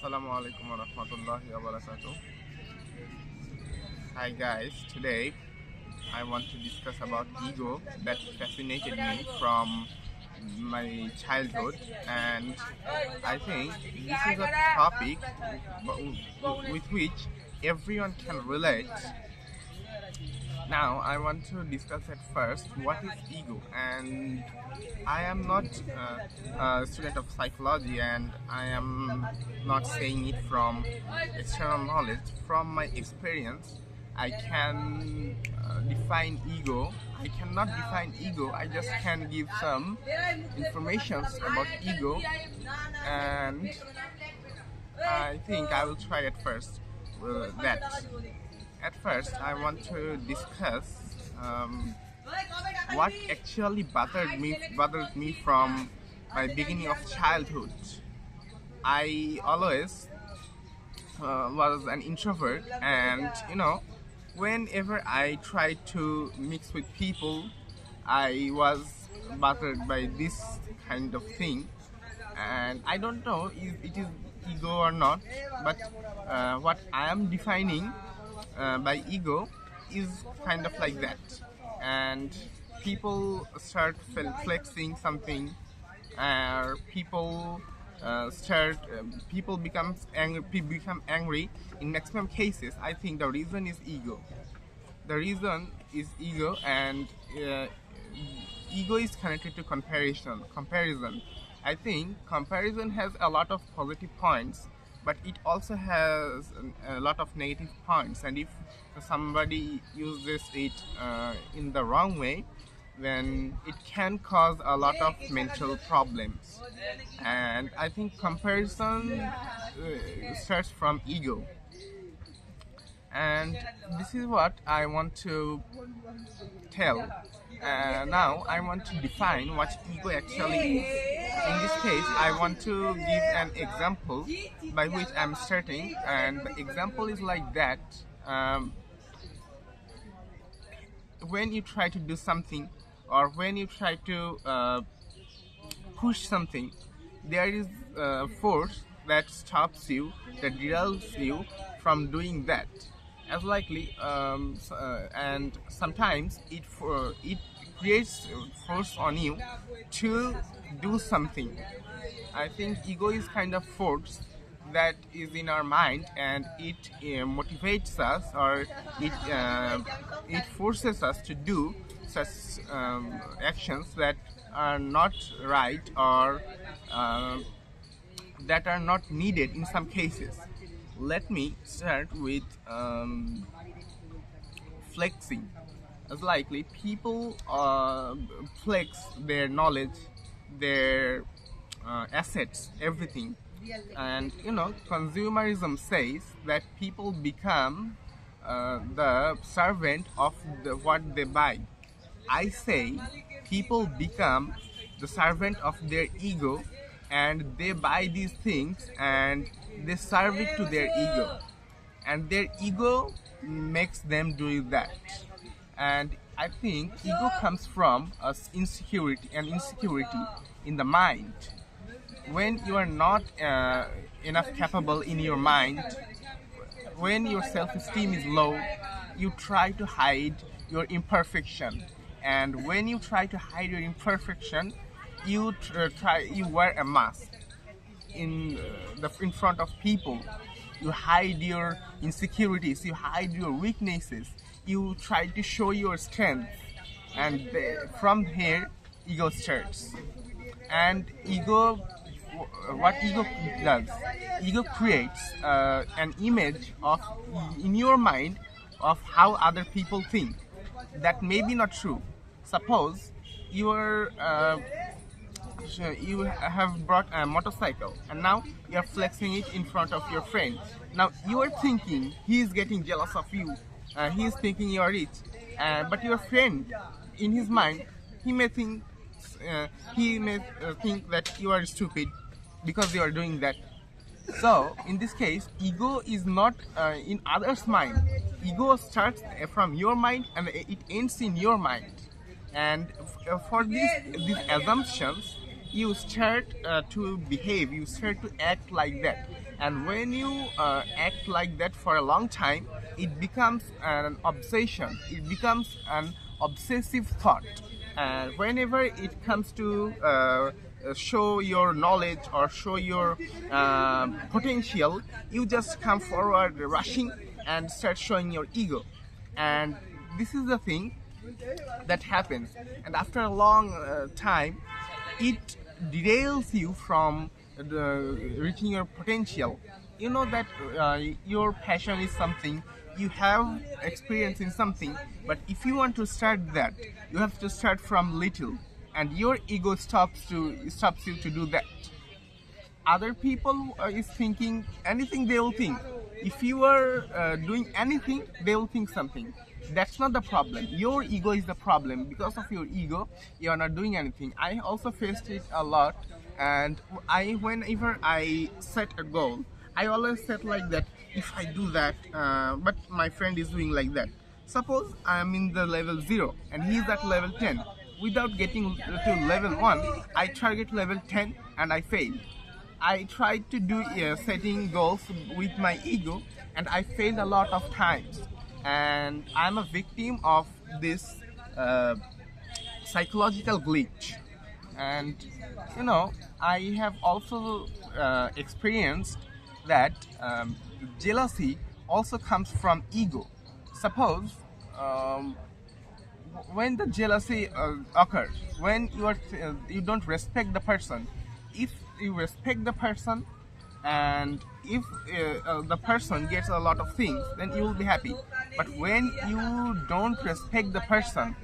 Assalamu alaikum wa rahmatullahi wa barakatuh. Hi guys, today I want to discuss about ego that fascinated me from my childhood, and I think this is a topic with which everyone can relate. Now I want to discuss at first what is ego, and I am not a student of psychology, and I am not saying it from external knowledge. From my experience, I can define ego. I cannot define ego. I just can give some informations about ego, and I think I will try at first that. At first, I want to discuss what actually bothered me from my beginning of childhood. I always was an introvert, and whenever I tried to mix with people, I was bothered by this kind of thing. And I don't know if it is ego or not, but what I am defining by ego is kind of like that. And people start flexing something, people become angry. In maximum cases, I think the reason is ego. The reason is ego, and ego is connected to comparison. I think comparison has a lot of positive points, but it also has a lot of negative points, and if somebody uses it in the wrong way, then it can cause a lot of mental problems. And I think comparison starts from ego, and this is what I want to tell. Now I want to define what ego actually is. In this case, I want to give an example by which I'm starting, and the example is like that. When you try to do something, or when you try to push something, there is a force that stops you, that derails you from doing that. As likely, and sometimes it creates force on you to do something. I think ego is kind of force that is in our mind, and it motivates us, or it forces us to do such actions that are not right, or that are not needed in some cases. Let me start with flexing. As likely, people flex their knowledge, their assets, everything. And consumerism says that people become the servant of what they buy. I say people become the servant of their ego, and they buy these things and they serve it to their ego, and their ego makes them do that. And I think ego comes from insecurity in the mind. When you are not enough capable in your mind, when your self-esteem is low, you try to hide your imperfection. And when you try to hide your imperfection, you wear a mask in front of people. You hide your insecurities, you hide your weaknesses, you try to show your strength, and from here ego starts. And what ego does, ego creates an image in your mind of how other people think. That may be not true. Suppose you have brought a motorcycle, and now you are flexing it in front of your friend. Now you are thinking he is getting jealous of you, he is thinking you are rich, but your friend, in his mind, he may think that you are stupid because you are doing that. So in this case, ego is not in others' mind. Ego starts from your mind and it ends in your mind. And for these assumptions, you start to behave, you start to act like that. And when you act like that for a long time, it becomes an obsession, it becomes an obsessive thought. And whenever it comes to show your knowledge or show your potential, you just come forward rushing and start showing your ego. And this is the thing that happens, and after a long time it derails you from reaching your potential. You know that your passion is something, you have experience in something, but if you want to start that, you have to start from little, and your ego stops you to do that. Other people is thinking anything, they will think. If you are doing anything, they will think something. That's not the problem, your ego is the problem. Because of your ego, you are not doing anything. I also faced it a lot, and whenever I set a goal, I always set like that. If I do that, but my friend is doing like that, suppose I am in the level 0 and he is at level 10, without getting to level 1, I target level 10 and I fail. I tried to do setting goals with my ego, and I failed a lot of times. And I'm a victim of this psychological glitch. And you know, I have also experienced that jealousy also comes from ego. Suppose when the jealousy occurs, when you don't respect the person. If you respect the person, and if the person gets a lot of things, then you will be happy. But when you don't respect the person,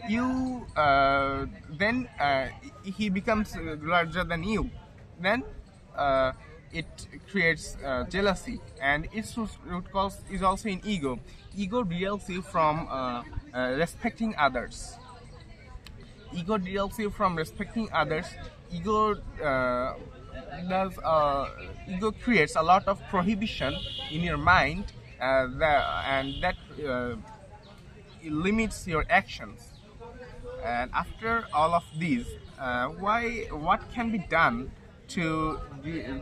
you then he becomes larger than you, then it creates jealousy, and its root cause is also in ego. Ego derails you from respecting others. Ego derails you from respecting others. Ego ego creates a lot of prohibition in your mind, and that limits your actions. And after all of these, what can be done to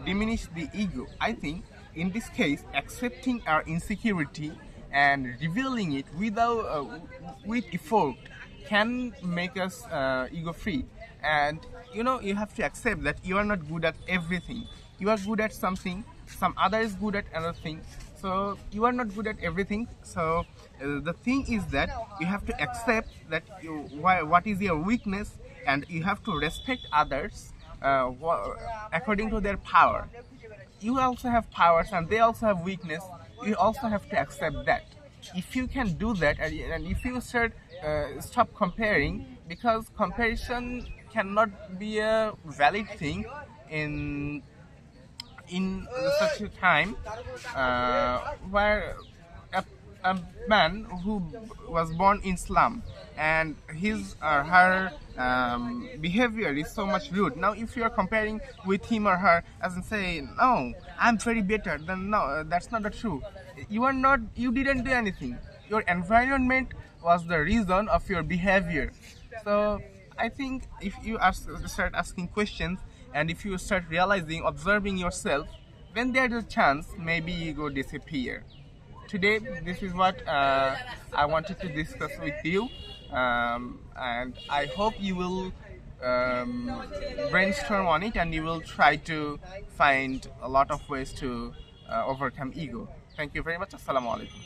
diminish the ego? I think in this case, accepting our insecurity and revealing it without with effort can make us ego free. And you know, you have to accept that you are not good at everything. You are good at something, some other is good at another thing, so you are not good at everything. So the thing is that you have to accept that what is your weakness, and you have to respect others according to their power. You also have powers and they also have weakness. You also have to accept that. If you can do that, and if you stop comparing, because comparison cannot be a valid thing in such a time where a man who was born in slum, and his or her behavior is so much rude. Now if you are comparing with him or her, as in say, no, I'm very better, then no, that's not the truth. You didn't do anything. Your environment was the reason of your behavior. So I think if you start asking questions, and if you start realizing, observing yourself, then there's a chance maybe ego disappear. Today, this is what I wanted to discuss with you, and I hope you will brainstorm on it, and you will try to find a lot of ways to overcome ego. Thank you very much. Assalamu alaikum.